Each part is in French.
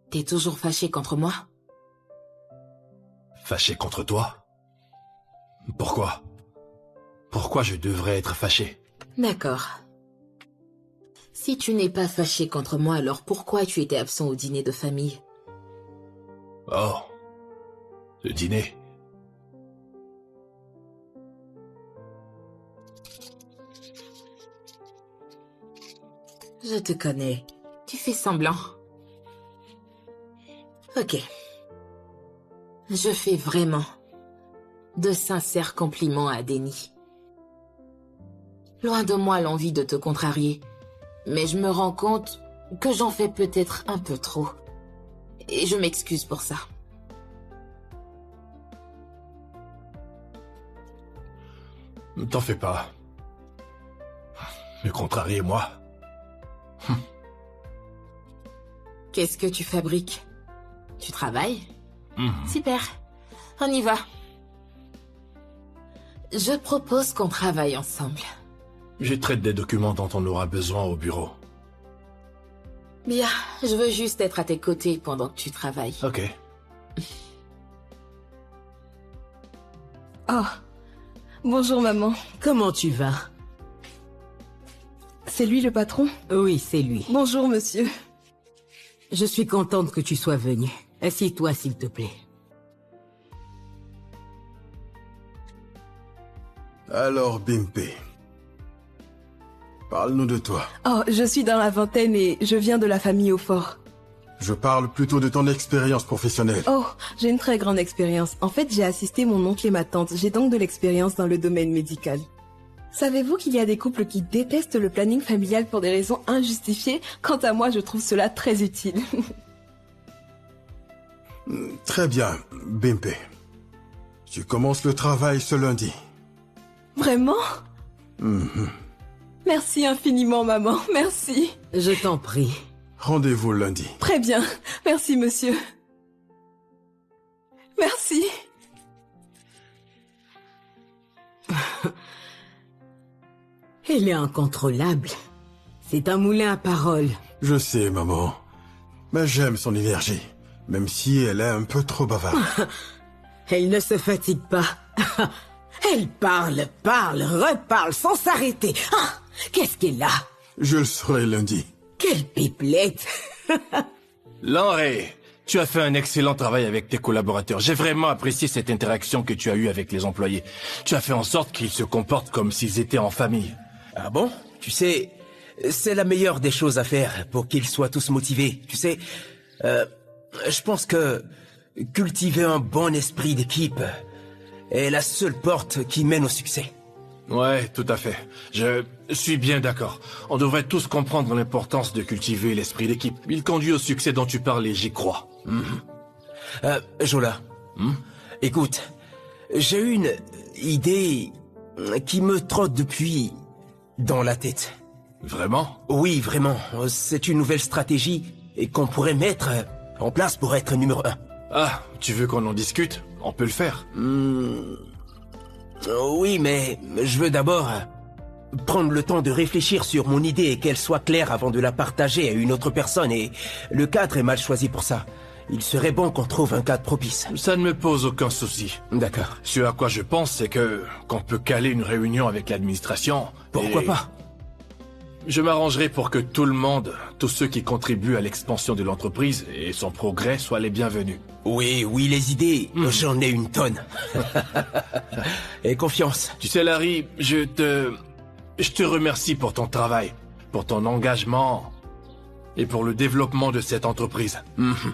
T'es toujours fâché contre moi? Fâché contre toi? Pourquoi? Pourquoi je devrais être fâché? D'accord. Si tu n'es pas fâché contre moi, alors pourquoi tu étais absent au dîner de famille? Oh, le dîner. Je te connais. Tu fais semblant. Ok. Je fais vraiment de sincères compliments à Denny. Loin de moi l'envie de te contrarier, mais je me rends compte que j'en fais peut-être un peu trop. Et je m'excuse pour ça. Ne t'en fais pas. Me contrarier, moi. Qu'est-ce que tu fabriques? Tu travailles? Super. On y va. Je propose qu'on travaille ensemble. Je traite des documents dont on aura besoin au bureau. Bien, je veux juste être à tes côtés pendant que tu travailles. Ok. Oh, bonjour maman. Comment tu vas? C'est lui le patron? Oui, c'est lui. Bonjour monsieur. Je suis contente que tu sois venu. Assieds-toi, s'il te plaît. Alors, Bimpé, parle-nous de toi. Oh, je suis dans la vingtaine et je viens de la famille au fort. Je parle plutôt de ton expérience professionnelle. Oh, j'ai une très grande expérience. En fait, j'ai assisté mon oncle et ma tante. J'ai donc de l'expérience dans le domaine médical. Savez-vous qu'il y a des couples qui détestent le planning familial pour des raisons injustifiées? Quant à moi, je trouve cela très utile. Très bien, Bimpé. Tu commences le travail ce lundi. Vraiment? Merci infiniment, maman. Merci. Je t'en prie. Rendez-vous lundi. Très bien. Merci, monsieur. Merci. Elle est incontrôlable. C'est un moulin à paroles. Je sais, maman. Mais j'aime son énergie, même si elle est un peu trop bavarde. Elle ne se fatigue pas. Elle parle, reparle sans s'arrêter. Ah, qu'est-ce qu'elle a? Je le saurai lundi. Quelle pipelette. Lanré, tu as fait un excellent travail avec tes collaborateurs. J'ai vraiment apprécié cette interaction que tu as eue avec les employés. Tu as fait en sorte qu'ils se comportent comme s'ils étaient en famille. Ah bon? Tu sais, c'est la meilleure des choses à faire pour qu'ils soient tous motivés. Tu sais, je pense que cultiver un bon esprit d'équipe est la seule porte qui mène au succès. Ouais, tout à fait. Je suis bien d'accord. On devrait tous comprendre l'importance de cultiver l'esprit d'équipe. Il conduit au succès dont tu parles et j'y crois. Jola, écoute, j'ai une idée qui me trotte depuis dans la tête. Vraiment? Oui, vraiment. C'est une nouvelle stratégie et qu'on pourrait mettre en place pour être numéro 1. Ah, tu veux qu'on en discute? On peut le faire. Oui, mais je veux d'abord prendre le temps de réfléchir sur mon idée et qu'elle soit claire avant de la partager à une autre personne. Et le cadre est mal choisi pour ça. Il serait bon qu'on trouve un cadre propice. Ça ne me pose aucun souci. D'accord. Ce à quoi je pense, c'est qu'on peut caler une réunion avec l'administration. Pourquoi pas? Je m'arrangerai pour que tout le monde, tous ceux qui contribuent à l'expansion de l'entreprise et son progrès soient les bienvenus. Oui, les idées, j'en ai une tonne. Et confiance. Tu sais, Larry, je te remercie pour ton travail, pour ton engagement et pour le développement de cette entreprise.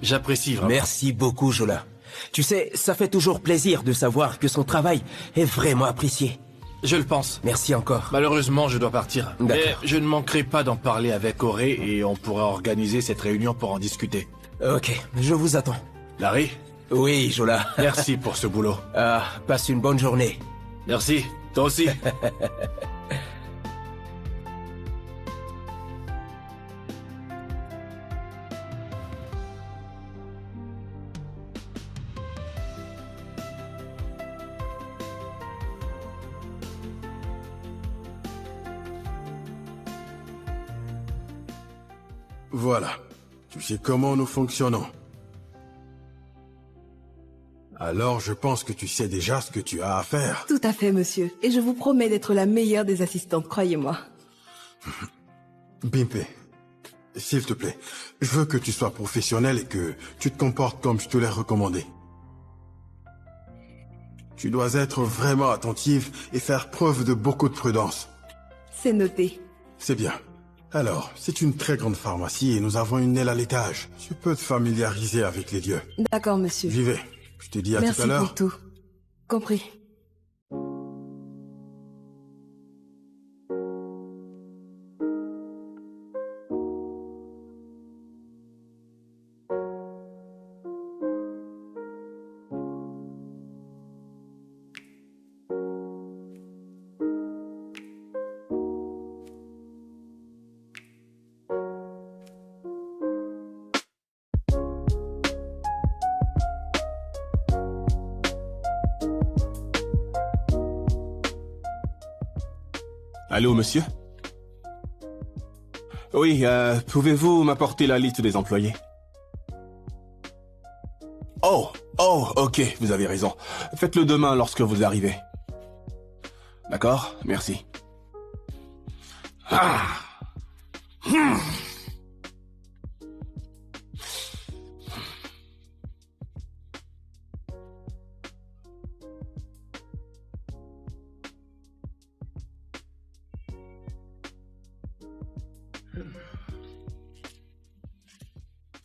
J'apprécie vraiment. Merci beaucoup, Jola. Tu sais, ça fait toujours plaisir de savoir que son travail est vraiment apprécié. Je le pense. Merci encore. Malheureusement, je dois partir. Mais D'accord. je ne manquerai pas d'en parler avec Auré et on pourra organiser cette réunion pour en discuter. Ok, je vous attends. Larry, Oui, Jola. merci pour ce boulot. Passe une bonne journée. Merci, toi aussi. Voilà. Tu sais comment nous fonctionnons. Alors je pense que tu sais déjà ce que tu as à faire. Tout à fait, monsieur. Et je vous promets d'être la meilleure des assistantes, croyez-moi. Bimpé, s'il te plaît, je veux que tu sois professionnel et que tu te comportes comme je te l'ai recommandé. Tu dois être vraiment attentive et faire preuve de beaucoup de prudence. C'est noté. C'est bien. Alors, c'est une très grande pharmacie et nous avons une aile à l'étage. Tu peux te familiariser avec les lieux. D'accord, monsieur. J'y vais. Je te dis à tout Merci à l'heure. pour tout. Compris. Allô, monsieur? Oui, pouvez-vous m'apporter la liste des employés? Oh, ok, vous avez raison. Faites-le demain lorsque vous arrivez. D'accord, merci. Ah.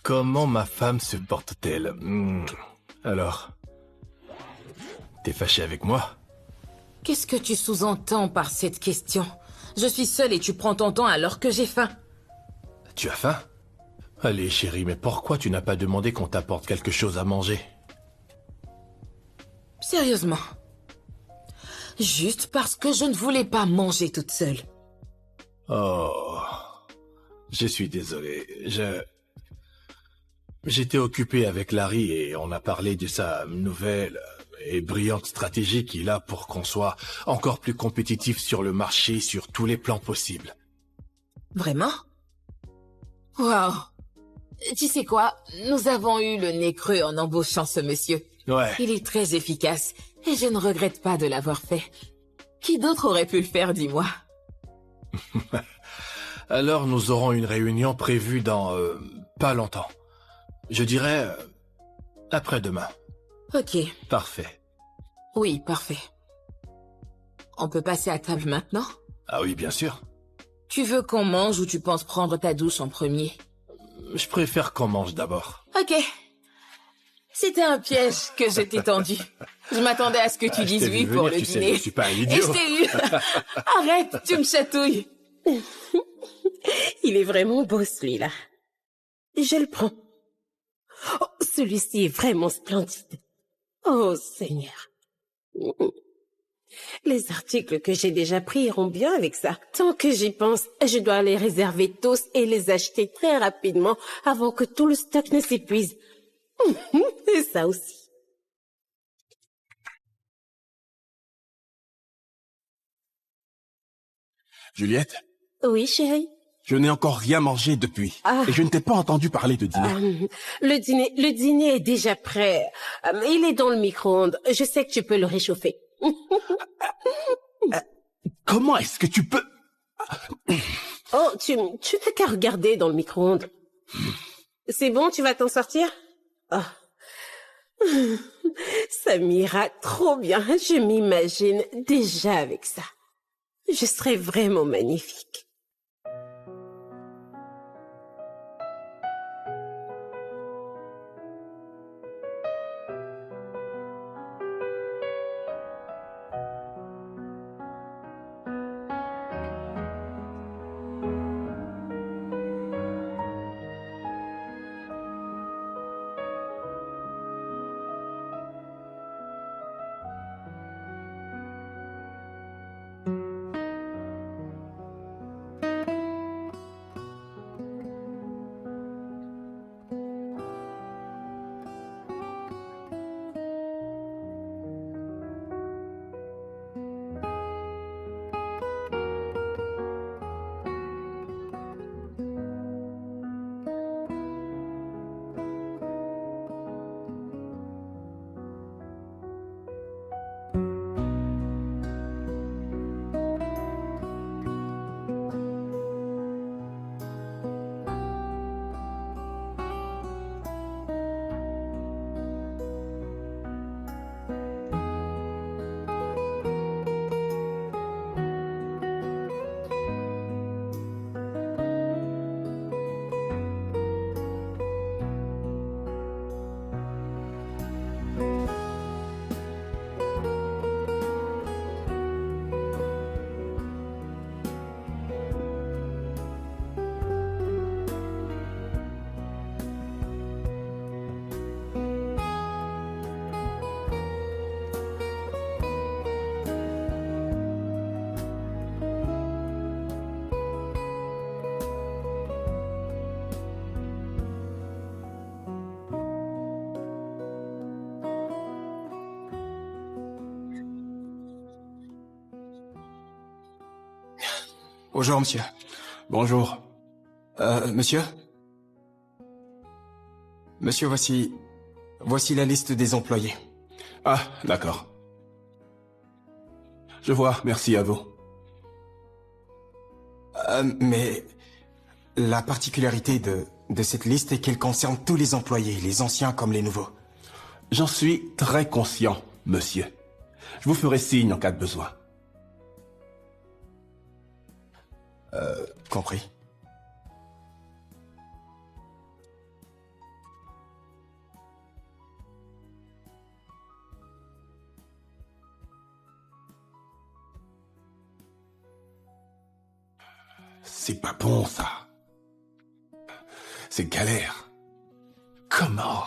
Comment ma femme se porte-t-elle? Alors, t'es fâché avec moi? Qu'est-ce que tu sous-entends par cette question? Je suis seule et tu prends ton temps alors que j'ai faim. Tu as faim? Allez, chérie, mais pourquoi tu n'as pas demandé qu'on t'apporte quelque chose à manger? Sérieusement. Juste parce que je ne voulais pas manger toute seule. Oh, je suis désolé. J'étais occupé avec Larry et on a parlé de sa nouvelle et brillante stratégie qu'il a pour qu'on soit encore plus compétitif sur le marché sur tous les plans possibles. Vraiment? Wow. Tu sais quoi? Nous avons eu le nez creux en embauchant ce monsieur. Ouais. Il est très efficace et je ne regrette pas de l'avoir fait. Qui d'autre aurait pu le faire, dis-moi? Alors nous aurons une réunion prévue dans pas longtemps. Je dirais après-demain. Ok. Parfait. Oui, parfait. On peut passer à table maintenant? Ah oui, bien sûr. Tu veux qu'on mange ou tu penses prendre ta douche en premier? Je préfère qu'on mange d'abord. Ok. C'était un piège que je t'ai tendu. Je m'attendais à ce que tu dises oui pour le tu sais, dîner. je suis pas un Et idiot. je t'ai eu. Arrête, tu me chatouilles. Il est vraiment beau, celui-là. Je le prends. Oh, celui-ci est vraiment splendide. Oh, Seigneur. Les articles que j'ai déjà pris iront bien avec ça. Tant que j'y pense, je dois les réserver tous et les acheter très rapidement avant que tout le stock ne s'épuise. Et ça aussi. Juliette, Oui, chérie. je n'ai encore rien mangé depuis. Ah. Et je ne t'ai pas entendu parler de dîner. Le dîner est déjà prêt. Il est dans le micro-ondes. Je sais que tu peux le réchauffer. Comment est-ce que tu peux... Oh, tu n'as qu'à regarder dans le micro-ondes. C'est bon, tu vas t'en sortir? Oh. Ça m'ira trop bien. Je m'imagine déjà avec ça. Je serai vraiment magnifique. Bonjour, monsieur. Bonjour. Monsieur? Monsieur, voici la liste des employés. Ah, d'accord. Je vois, merci à vous. Mais la particularité de cette liste est qu'elle concerne tous les employés, les anciens comme les nouveaux. J'en suis très conscient, monsieur. Je vous ferai signe en cas de besoin. Compris. C'est pas bon, ça. C'est galère. Comment?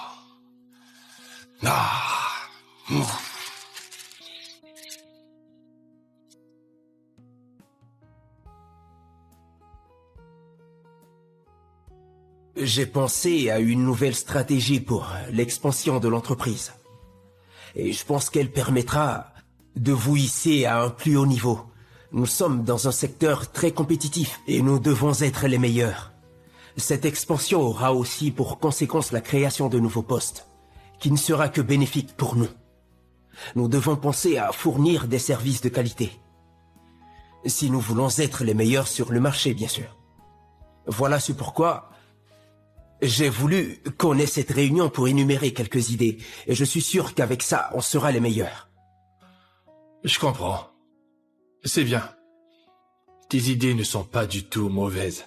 Ah. J'ai pensé à une nouvelle stratégie pour l'expansion de l'entreprise. Et je pense qu'elle permettra de vous hisser à un plus haut niveau. Nous sommes dans un secteur très compétitif et nous devons être les meilleurs. Cette expansion aura aussi pour conséquence la création de nouveaux postes, qui ne sera que bénéfique pour nous. Nous devons penser à fournir des services de qualité. Si nous voulons être les meilleurs sur le marché, bien sûr. Voilà ce pourquoi j'ai voulu qu'on ait cette réunion pour énumérer quelques idées, et je suis sûr qu'avec ça, on sera les meilleurs. Je comprends. C'est bien. Tes idées ne sont pas du tout mauvaises.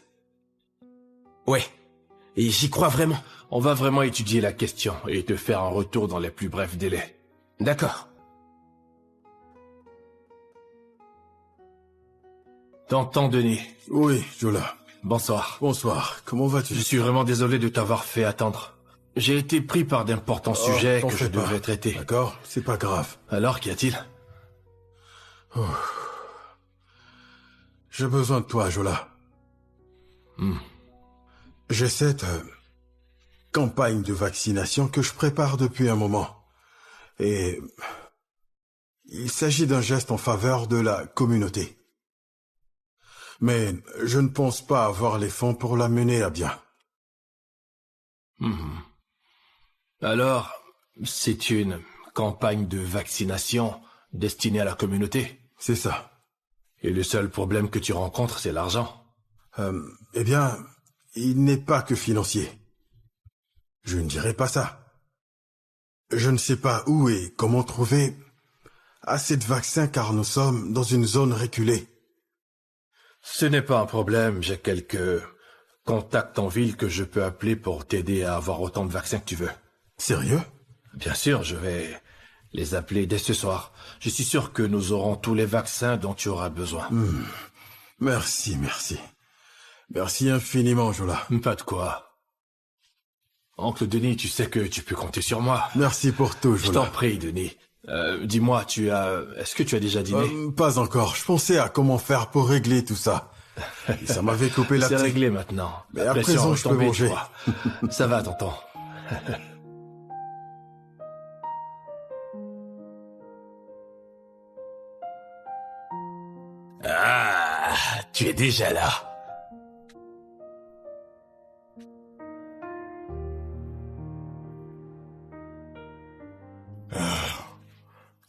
Ouais, et j'y crois vraiment. On va vraiment étudier la question et te faire un retour dans les plus brefs délais. D'accord. T'entends, Denis? Oui, Jola. Bonsoir. Bonsoir. Comment vas-tu? Je suis vraiment désolé de t'avoir fait attendre. J'ai été pris par d'importants sujets t'en que je fais pas. devais traiter. D'accord, c'est pas grave. Alors, qu'y a-t-il? J'ai besoin de toi, Jola. J'ai cette campagne de vaccination que je prépare depuis un moment. Et il s'agit d'un geste en faveur de la communauté. Mais je ne pense pas avoir les fonds pour la mener à bien. Alors, c'est une campagne de vaccination destinée à la communauté? C'est ça. Et le seul problème que tu rencontres, c'est l'argent? Eh bien, il n'est pas que financier. Je ne dirais pas ça. Je ne sais pas où et comment trouver assez de vaccins car nous sommes dans une zone reculée. Ce n'est pas un problème, j'ai quelques contacts en ville que je peux appeler pour t'aider à avoir autant de vaccins que tu veux. Sérieux? Bien sûr, je vais les appeler dès ce soir. Je suis sûr que nous aurons tous les vaccins dont tu auras besoin. Merci, merci. Merci infiniment, Jola. Pas de quoi. Oncle Denis, tu sais que tu peux compter sur moi. Merci pour tout, Je Jola. t'en prie, Denis. Dis-moi, est-ce que tu as déjà dîné? Pas encore. Je pensais à comment faire pour régler tout ça. Et ça m'avait coupé C'est l'appétit. réglé maintenant. Mais La à pression présent, est je peux tombée, manger. tu vois. Ça va, tonton. Ah, tu es déjà là.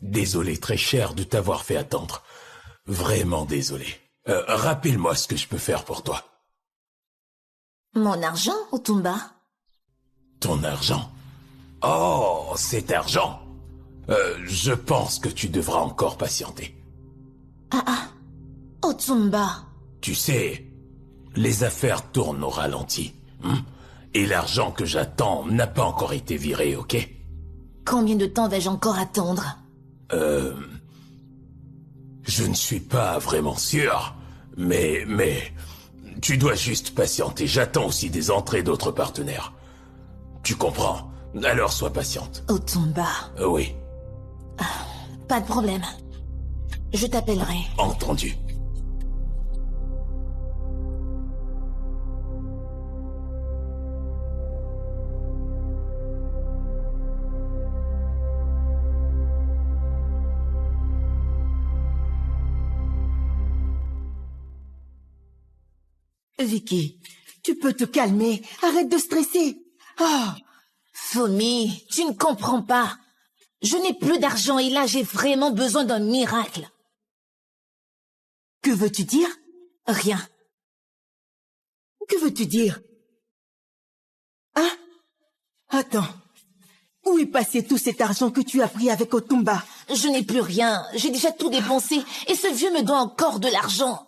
Désolé très cher de t'avoir fait attendre. Vraiment désolé. Rappelle-moi ce que je peux faire pour toi. Mon argent, Otumba? Ton argent? Oh, cet argent. Je pense que tu devras encore patienter. Otumba. Tu sais, les affaires tournent au ralenti. Et l'argent que j'attends n'a pas encore été viré, ok? Combien de temps vais-je encore attendre? Je ne suis pas vraiment sûr, mais tu dois juste patienter. J'attends aussi des entrées d'autres partenaires. Tu comprends? Alors sois patiente. Otumba. Oui, Pas de problème. Je t'appellerai. entendu. Vicky, tu peux te calmer. Arrête de stresser. Ah, Fumi, tu ne comprends pas. Je n'ai plus d'argent et là, j'ai vraiment besoin d'un miracle. que veux-tu dire? Rien. Que veux-tu dire? Hein? Attends. Où est passé tout cet argent que tu as pris avec Otumba? Je n'ai plus rien. J'ai déjà tout dépensé et ce vieux me doit encore de l'argent.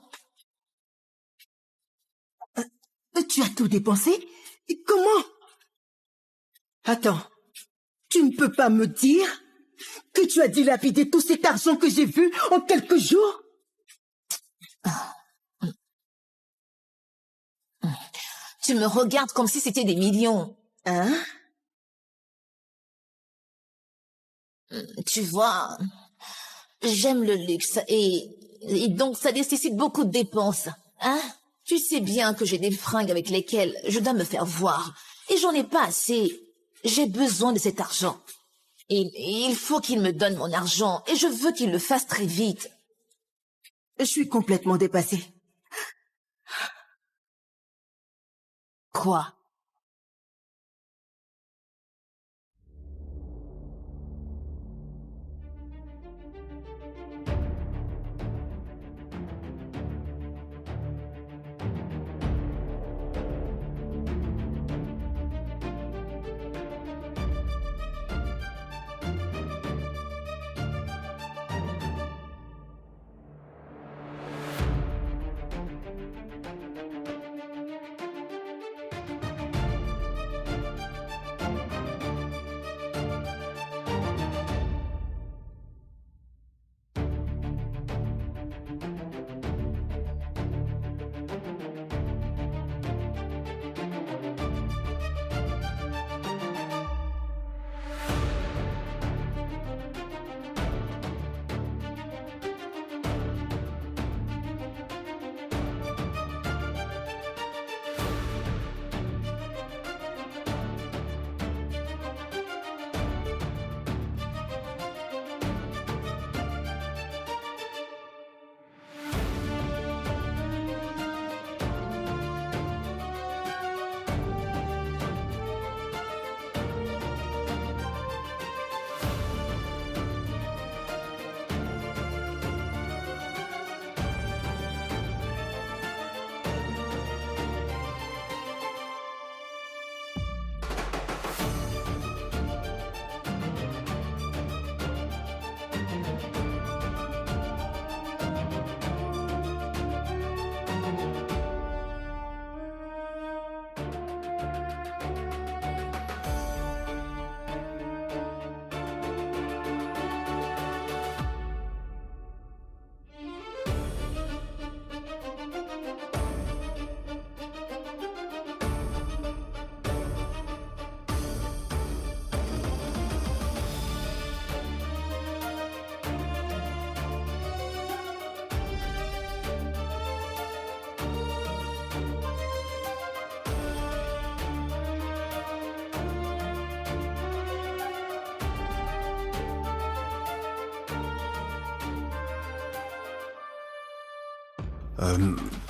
Tu as tout dépensé? Et comment? Attends. Tu ne peux pas me dire que tu as dilapidé tout cet argent que j'ai vu en quelques jours? Tu me regardes comme si c'était des millions. Hein? Tu vois, j'aime le luxe et donc ça nécessite beaucoup de dépenses. Hein? Tu sais bien que j'ai des fringues avec lesquelles je dois me faire voir et j'en ai pas assez. J'ai besoin de cet argent. Et il faut qu'il me donne mon argent et je veux qu'il le fasse très vite. Je suis complètement dépassée. Quoi?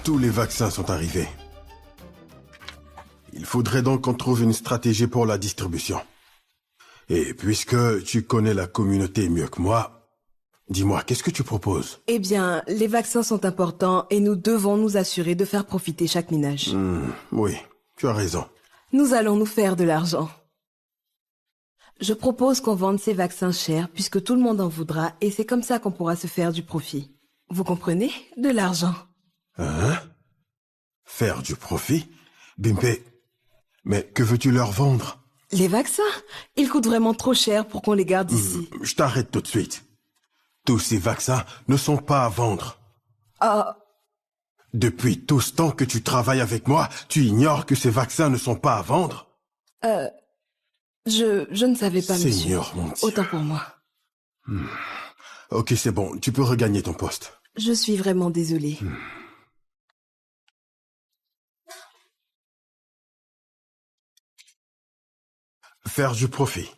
Tous les vaccins sont arrivés. Il faudrait donc qu'on trouve une stratégie pour la distribution. Et puisque tu connais la communauté mieux que moi, dis-moi, qu'est-ce que tu proposes? Eh bien, les vaccins sont importants et nous devons nous assurer de faire profiter chaque ménage. Oui, tu as raison. Nous allons nous faire de l'argent. Je propose qu'on vende ces vaccins chers puisque tout le monde en voudra et c'est comme ça qu'on pourra se faire du profit. Vous comprenez? De l'argent. Hein? Faire du profit? Bimpé, mais que veux-tu leur vendre? Les vaccins? Ils coûtent vraiment trop cher pour qu'on les garde ici. Je t'arrête tout de suite. Tous ces vaccins ne sont pas à vendre. Ah, Depuis tout ce temps que tu travailles avec moi, tu ignores que ces vaccins ne sont pas à vendre? je ne savais pas, monsieur. Seigneur, mon Dieu. Autant pour moi. Ok, c'est bon, tu peux regagner ton poste. Je suis vraiment désolée. Faire du profit.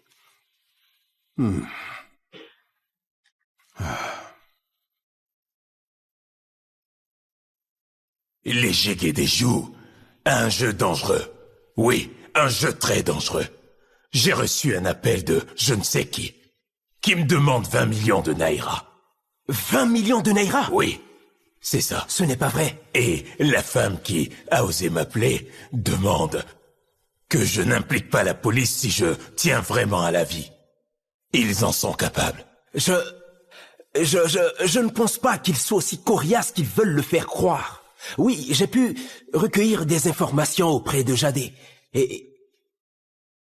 Les Jégé des joues, Un jeu dangereux. Oui, un jeu très dangereux. J'ai reçu un appel de je ne sais qui me demande 20 millions de naira. 20 millions de naira? Oui, c'est ça. Ce n'est pas vrai. Et la femme qui a osé m'appeler demande que je n'implique pas la police si je tiens vraiment à la vie. Ils en sont capables. Je ne pense pas qu'ils soient aussi coriaces qu'ils veulent le faire croire. Oui, j'ai pu recueillir des informations auprès de Jadé. Et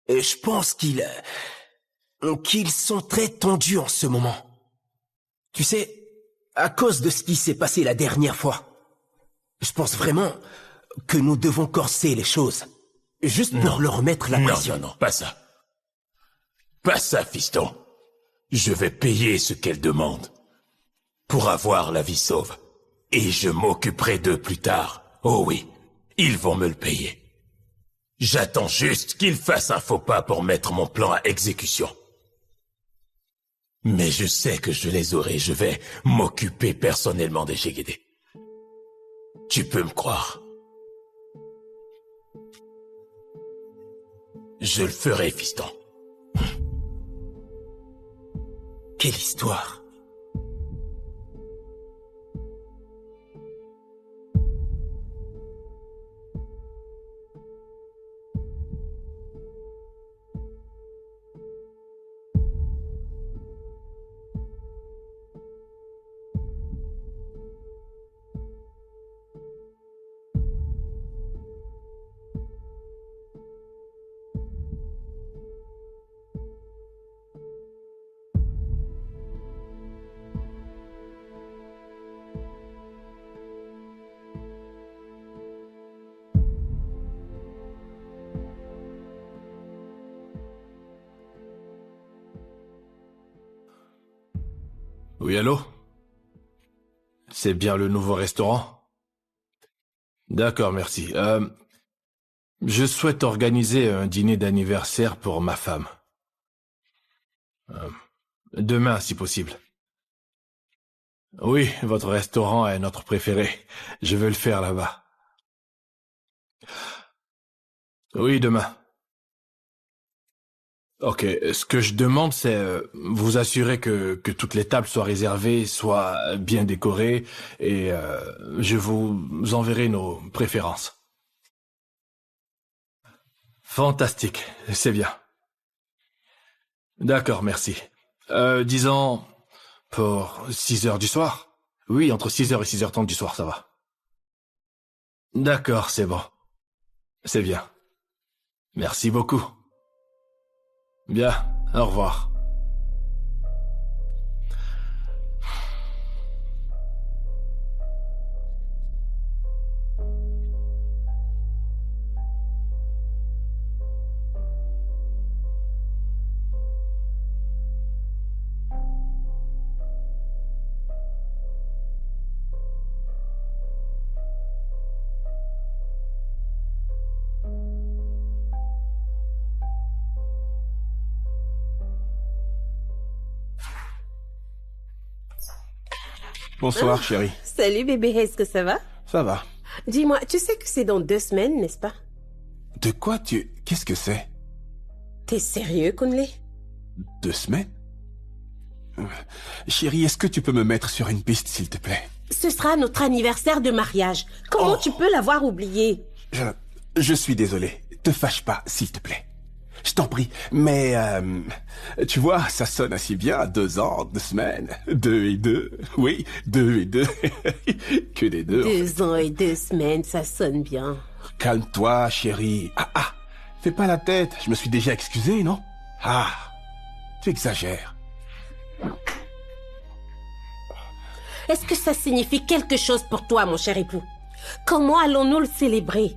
je pense qu'ils sont très tendus en ce moment. Tu sais, à cause de ce qui s'est passé la dernière fois. Je pense vraiment que nous devons corser les choses. Juste pour leur mettre la pression. Non, pas ça. Pas ça, fiston. Je vais payer ce qu'elle demande pour avoir la vie sauve. Et je m'occuperai d'eux plus tard. Oh oui, ils vont me le payer. J'attends juste qu'ils fassent un faux pas pour mettre mon plan à exécution. Mais je sais que je les aurai. Je vais m'occuper personnellement des Jégédé. Tu peux me croire. Je le ferai, fiston. Quelle histoire! Oui, allô? C'est bien le nouveau restaurant? D'accord, merci. Je souhaite organiser un dîner d'anniversaire pour ma femme. Demain, si possible. Oui, votre restaurant est notre préféré. Je veux le faire là-bas. Oui, demain. Ok, ce que je demande, c'est vous assurer que toutes les tables soient réservées, soient bien décorées, et je vous enverrai nos préférences. Fantastique, c'est bien. D'accord, merci. Disons, pour 6 heures du soir? Oui, entre 6 heures et 6h30 du soir, ça va. D'accord, c'est bon. C'est bien. Merci beaucoup. Bien, au revoir. Bonsoir, chérie. Salut bébé, est-ce que ça va? Ça va. Dis-moi, tu sais que c'est dans 2 semaines, n'est-ce pas? De quoi tu... Qu'est-ce que c'est? T'es sérieux, Kunle? 2 semaines? Chérie, est-ce que tu peux me mettre sur une piste, s'il te plaît? Ce sera notre anniversaire de mariage. Comment tu peux l'avoir oublié? Je suis désolé. Te fâche pas, s'il te plaît. Je t'en prie. Mais, tu vois, ça sonne assez bien. 2 ans, 2 semaines. 2 et 2. Oui, 2 et 2. Que des 2. 2 ans et 2 semaines, ça sonne bien. Calme-toi, chérie. Ah, fais pas la tête. Je me suis déjà excusé, non? Ah, tu exagères. Est-ce que ça signifie quelque chose pour toi, mon cher époux? Comment allons-nous le célébrer?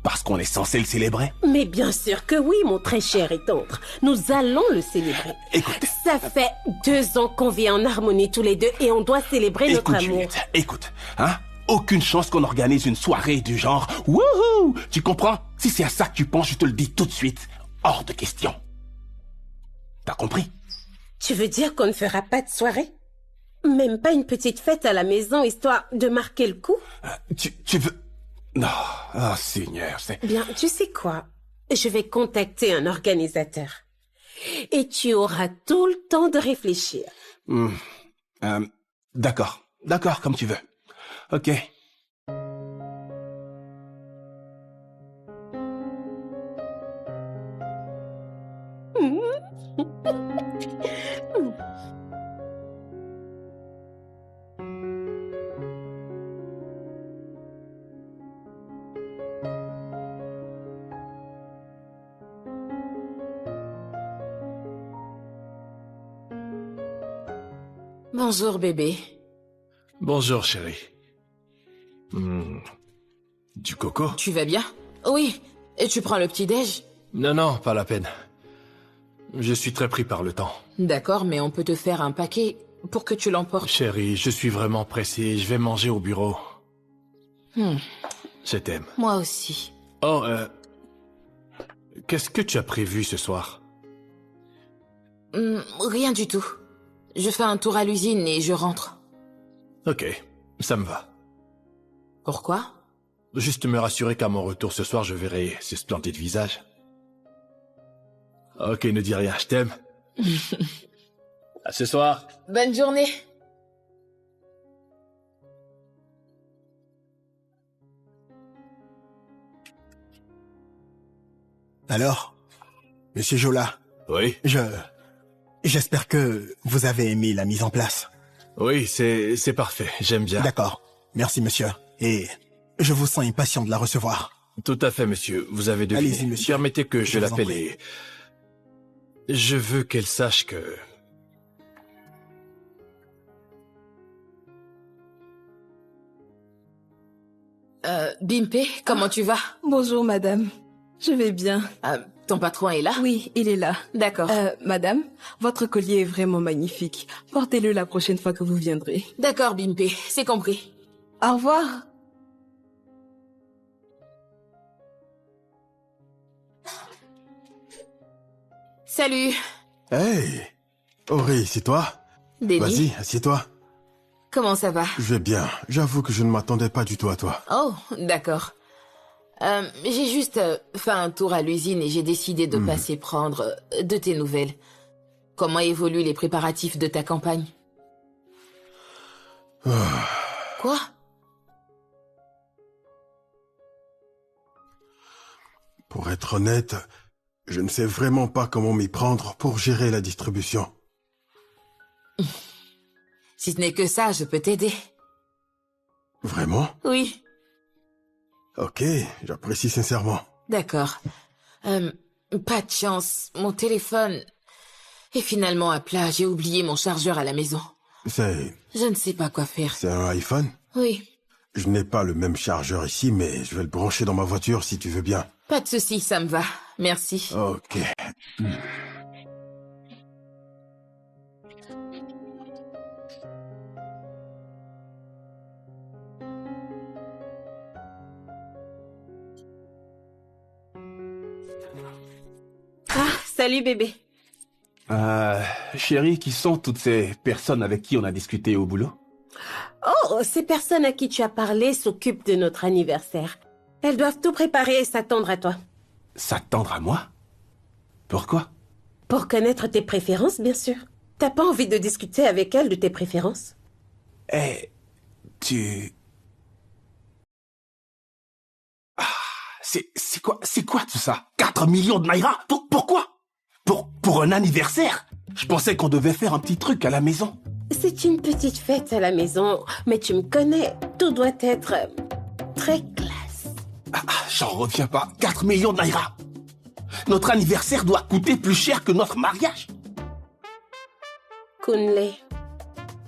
Parce qu'on est censé le célébrer? Mais bien sûr que oui, mon très cher et tendre. Nous allons le célébrer. Écoute. Ça fait 2 ans qu'on vit en harmonie tous les deux et on doit célébrer notre amour. Juliette, écoute, hein? Aucune chance qu'on organise une soirée du genre « Wouhou !» Tu comprends? Si c'est à ça que tu penses, je te le dis tout de suite. Hors de question. T'as compris? Tu veux dire qu'on ne fera pas de soirée? Même pas une petite fête à la maison, histoire de marquer le coup? Tu veux... Non, oh Seigneur, c'est... Bien, tu sais quoi? Je vais contacter un organisateur. Et tu auras tout le temps de réfléchir. D'accord, comme tu veux. Ok. Bonjour, bébé. Bonjour, chérie. Du coco? Tu vas bien? Oui. Et tu prends le petit-déj? Non, pas la peine. Je suis très pris par le temps. D'accord, mais on peut te faire un paquet pour que tu l'emportes. Chérie, je suis vraiment pressé. Je vais manger au bureau. Je t'aime. Moi aussi. Oh, qu'est-ce que tu as prévu ce soir? Rien du tout. Je fais un tour à l'usine et je rentre. Ok, ça me va. Pourquoi? Juste me rassurer qu'à mon retour ce soir, je verrai ce splendide visage. Ok, ne dis rien, je t'aime. À ce soir. Bonne journée. Alors, Monsieur Jola? Oui? J'espère que vous avez aimé la mise en place. Oui, c'est parfait, j'aime bien. D'accord, merci monsieur. Et je vous sens impatient de la recevoir. Tout à fait, monsieur, vous avez deviné. Allez-y, monsieur. Permettez que je vous en l'appelle prie. et... Je veux qu'elle sache que... Bimpé, comment tu vas? Bonjour, madame. Je vais bien. Ton patron est là? Oui, il est là. D'accord. Madame, votre collier est vraiment magnifique. Portez-le la prochaine fois que vous viendrez. D'accord, Bimpé, c'est compris. Au revoir. Salut. Hey! Ori, c'est toi? Denis. Vas-y, assieds-toi. Comment ça va? Je vais bien. J'avoue que je ne m'attendais pas du tout à toi. Oh, d'accord. J'ai juste fait un tour à l'usine et j'ai décidé de passer prendre de tes nouvelles. Comment évoluent les préparatifs de ta campagne? Quoi? Pour être honnête, je ne sais vraiment pas comment m'y prendre pour gérer la distribution. Si ce n'est que ça, je peux t'aider. Vraiment? Oui. Ok, j'apprécie sincèrement. D'accord. Pas de chance. Mon téléphone est finalement à plat. J'ai oublié mon chargeur à la maison. Je ne sais pas quoi faire. C'est un iPhone? Oui. Je n'ai pas le même chargeur ici, mais je vais le brancher dans ma voiture si tu veux bien. Pas de souci, ça me va. Merci. Ok. Salut bébé. Chérie, qui sont toutes ces personnes avec qui on a discuté au boulot? Oh, ces personnes à qui tu as parlé s'occupent de notre anniversaire. Elles doivent tout préparer et s'attendre à toi. S'attendre à moi? Pourquoi? Pour connaître tes préférences, bien sûr. T'as pas envie de discuter avec elles de tes préférences? C'est quoi tout ça? 4 millions de naira? Pourquoi? Pour un anniversaire? Je pensais qu'on devait faire un petit truc à la maison. C'est une petite fête à la maison, mais tu me connais, tout doit être très classe. J'en reviens pas. 4 millions de naira. Notre anniversaire doit coûter plus cher que notre mariage. Kunle,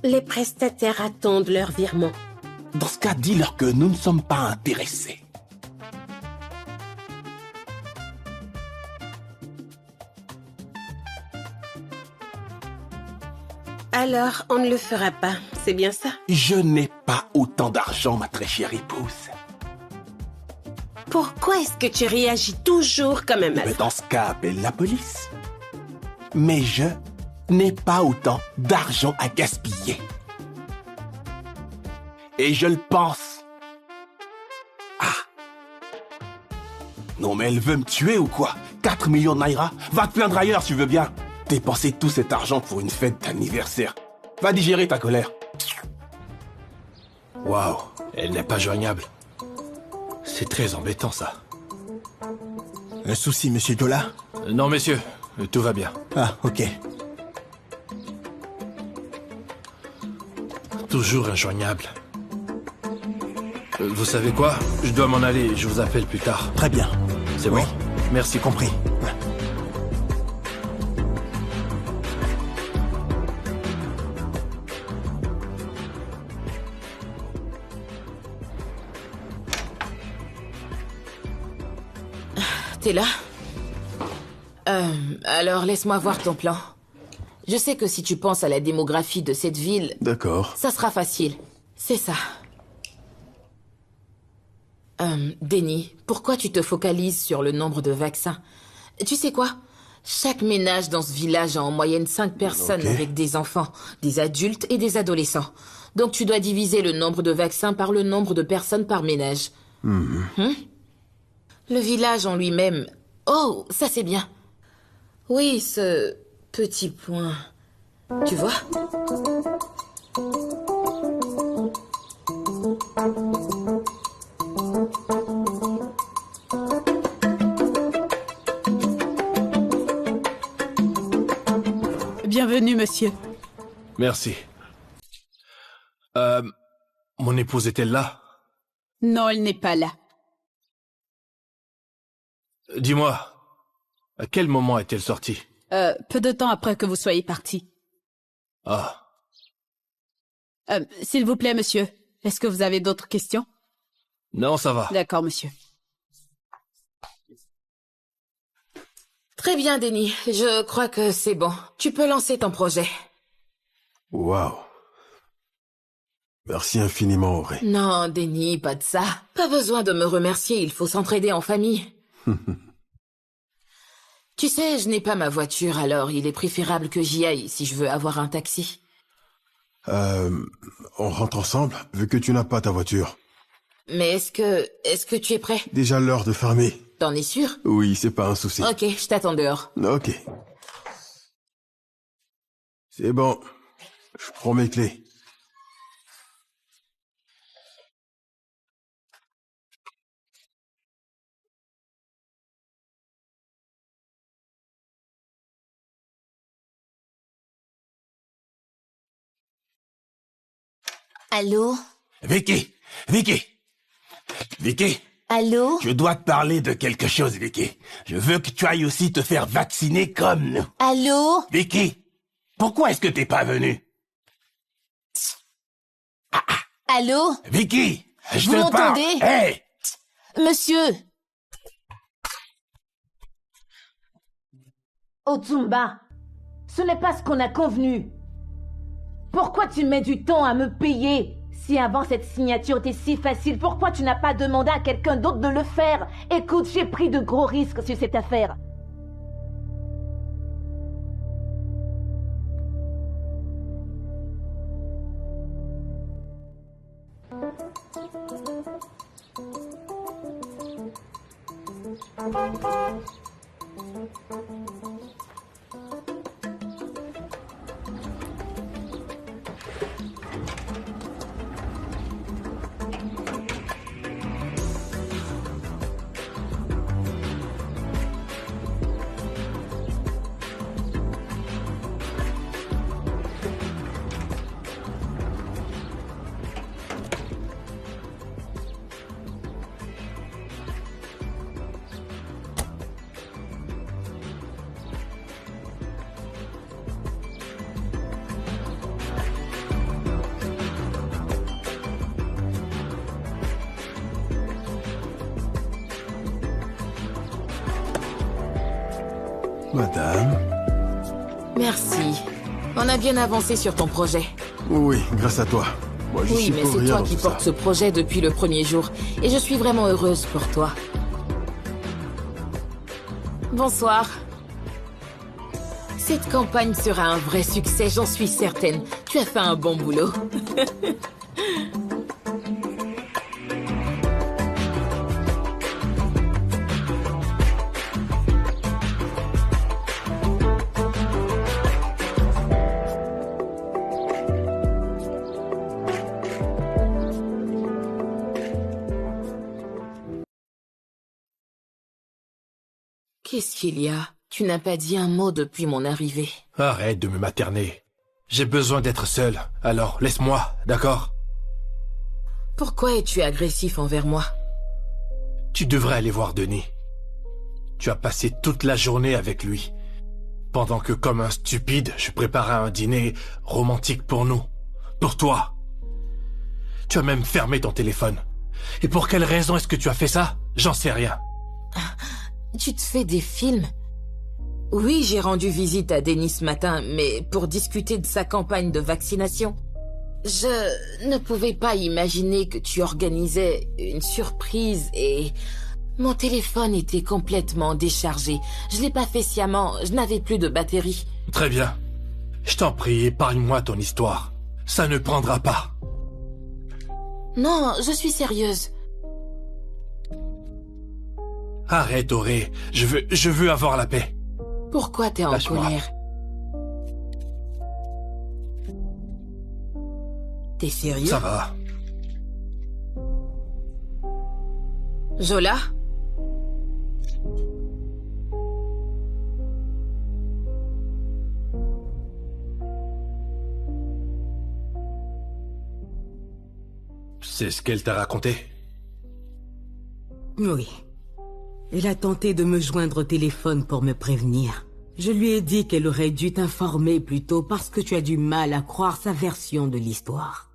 les prestataires attendent leur virement. Dans ce cas, dis-leur que nous ne sommes pas intéressés. Alors, on ne le fera pas, c'est bien ça? Je n'ai pas autant d'argent, ma très chère épouse. Pourquoi est-ce que tu réagis toujours comme un malade? Dans ce cas, appelle la police. Mais je n'ai pas autant d'argent à gaspiller. Et je le pense. Non mais elle veut me tuer ou quoi? 4 millions de naira? Va te plaindre ailleurs si tu veux bien. Dépenser tout cet argent pour une fête d'anniversaire. Va digérer ta colère. Waouh, elle n'est pas joignable. C'est très embêtant ça. Un souci, monsieur Dola? Non, messieurs, tout va bien. Ah, ok. Toujours injoignable. Vous savez quoi? Je dois m'en aller, je vous appelle plus tard. Très bien. C'est bon? Merci. Compris. T'es là? Alors laisse-moi voir ton plan. Je sais que si tu penses à la démographie de cette ville... D'accord. Ça sera facile. C'est ça. Denny, pourquoi tu te focalises sur le nombre de vaccins? Tu sais quoi? Chaque ménage dans ce village a en moyenne 5 personnes avec des enfants, des adultes et des adolescents. Donc tu dois diviser le nombre de vaccins par le nombre de personnes par ménage. Le village en lui-même... Oh, ça c'est bien. Oui, ce petit point. Tu vois? Bienvenue, monsieur. Merci. Mon épouse est-elle là? Non, elle n'est pas là. Dis-moi, à quel moment est-elle sortie? Peu de temps après que vous soyez parti. Ah. S'il vous plaît, monsieur, est-ce que vous avez d'autres questions? Non, ça va. D'accord, monsieur. Très bien, Denny. Je crois que c'est bon. Tu peux lancer ton projet. Waouh. Merci infiniment, Auré. Non, Denny, pas de ça. Pas besoin de me remercier, il faut s'entraider en famille. Tu sais, je n'ai pas ma voiture, alors il est préférable que j'y aille si je veux avoir un taxi. On rentre ensemble, vu que tu n'as pas ta voiture. Mais est-ce que tu es prêt? Déjà l'heure de fermer. T'en es sûr? Oui, c'est pas un souci. Ok, je t'attends dehors. Ok. C'est bon. Je prends mes clés. Allô? Vicky! Allô? Je dois te parler de quelque chose, Vicky. Je veux que tu ailles aussi te faire vacciner comme nous. Allô? Vicky! Pourquoi est-ce que t'es pas venue? Allô? Vicky! Je Vous te parle! m'entendez? Hey! Monsieur! Otumba, ce n'est pas ce qu'on a convenu. Pourquoi tu mets du temps à me payer? Si avant cette signature était si facile, pourquoi tu n'as pas demandé à quelqu'un d'autre de le faire? Écoute, j'ai pris de gros risques sur cette affaire. Madame. Merci. On a bien avancé sur ton projet. Oui, grâce à toi. Moi, je Oui, suis mais pour c'est rien toi dans qui tout portes ça. ce projet depuis le premier jour. Et je suis vraiment heureuse pour toi. Bonsoir. Cette campagne sera un vrai succès, j'en suis certaine. Tu as fait un bon boulot. Qu'est-ce qu'il y a? Tu n'as pas dit un mot depuis mon arrivée. Arrête de me materner. J'ai besoin d'être seul, alors laisse-moi, d'accord? Pourquoi es-tu agressif envers moi? Tu devrais aller voir Denis. Tu as passé toute la journée avec lui, pendant que, comme un stupide, je préparais un dîner romantique pour nous, pour toi. Tu as même fermé ton téléphone. Et pour quelle raison est-ce que tu as fait ça? J'en sais rien. Tu te fais des films? Oui, j'ai rendu visite à Denis ce matin, mais pour discuter de sa campagne de vaccination. Je ne pouvais pas imaginer que tu organisais une surprise et... Mon téléphone était complètement déchargé. Je l'ai pas fait sciemment, je n'avais plus de batterie. Très bien. Je t'en prie, épargne-moi ton histoire. Ça ne prendra pas. Non, je suis sérieuse. Arrête, Auré. Je veux avoir la paix. Pourquoi t'es en colère? T'es sérieux? Ça va. Jola? C'est ce qu'elle t'a raconté? Oui. Elle a tenté de me joindre au téléphone pour me prévenir. Je lui ai dit qu'elle aurait dû t'informer plus tôt parce que tu as du mal à croire sa version de l'histoire.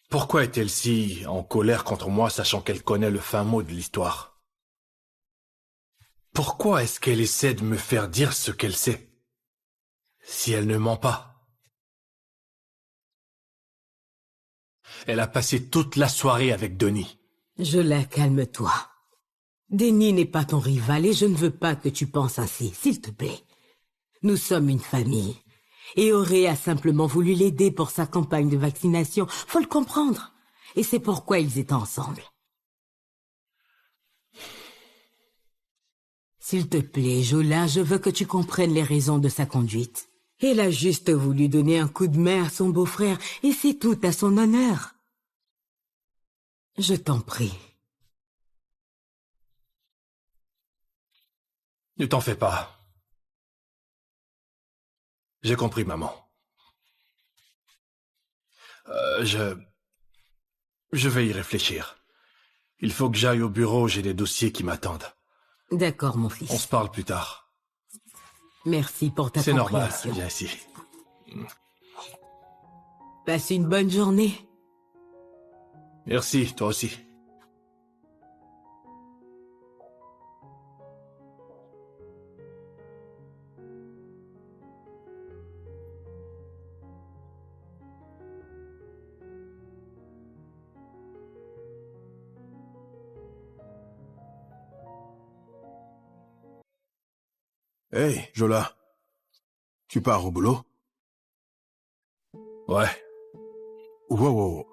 Pourquoi est-elle si en colère contre moi, sachant qu'elle connaît le fin mot de l'histoire? Pourquoi est-ce qu'elle essaie de me faire dire ce qu'elle sait, si elle ne ment pas? Elle a passé toute la soirée avec Denis. Jola, calme-toi. Denis n'est pas ton rival et je ne veux pas que tu penses ainsi, s'il te plaît. Nous sommes une famille. Et Auré a simplement voulu l'aider pour sa campagne de vaccination. Faut le comprendre. Et c'est pourquoi ils étaient ensemble. S'il te plaît, Jola, je veux que tu comprennes les raisons de sa conduite. Elle a juste voulu donner un coup de main à son beau-frère et c'est tout à son honneur. Je t'en prie. Ne t'en fais pas. J'ai compris, maman. Je vais y réfléchir. Il faut que j'aille au bureau, j'ai des dossiers qui m'attendent. D'accord, mon fils. On se parle plus tard. Merci pour ta compréhension. C'est normal, viens ici. Passe une bonne journée. Merci, toi aussi. Hey, Jola. Tu pars au boulot? Ouais. Wow.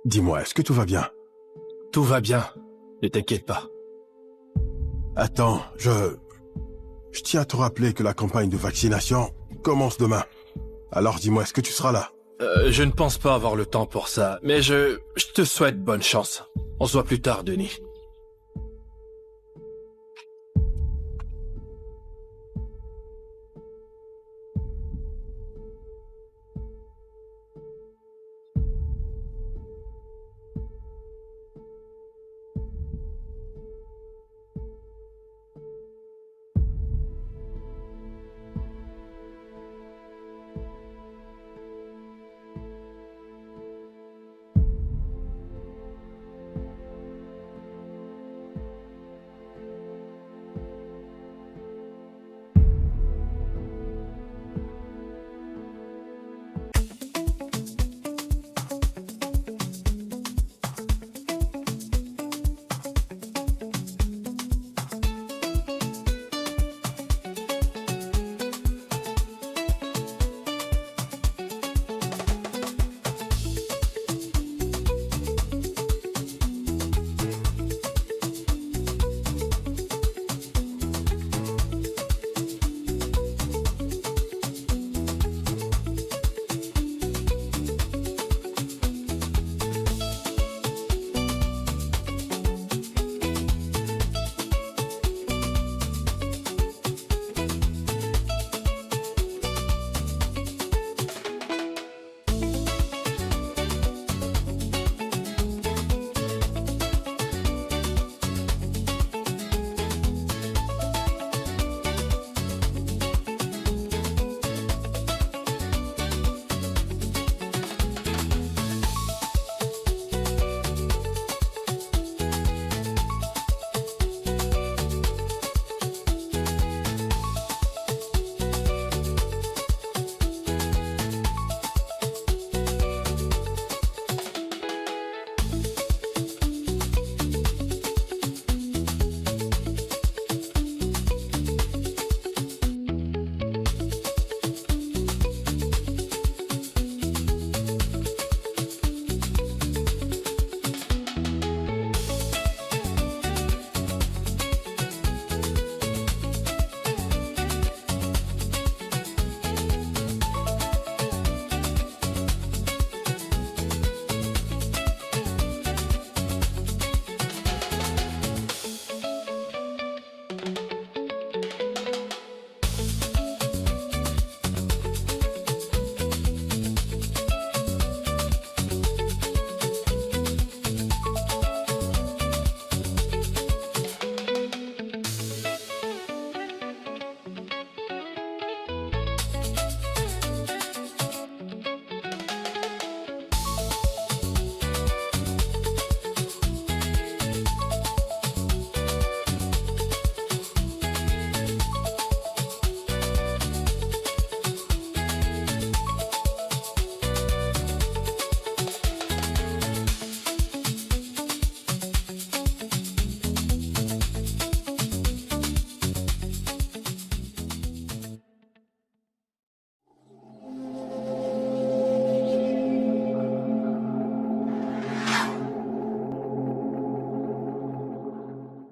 Dis-moi, est-ce que tout va bien? Tout va bien. Ne t'inquiète pas. Attends, je tiens à te rappeler que la campagne de vaccination commence demain. Alors dis-moi, est-ce que tu seras là? Je ne pense pas avoir le temps pour ça, mais je te souhaite bonne chance. On se voit plus tard, Denis.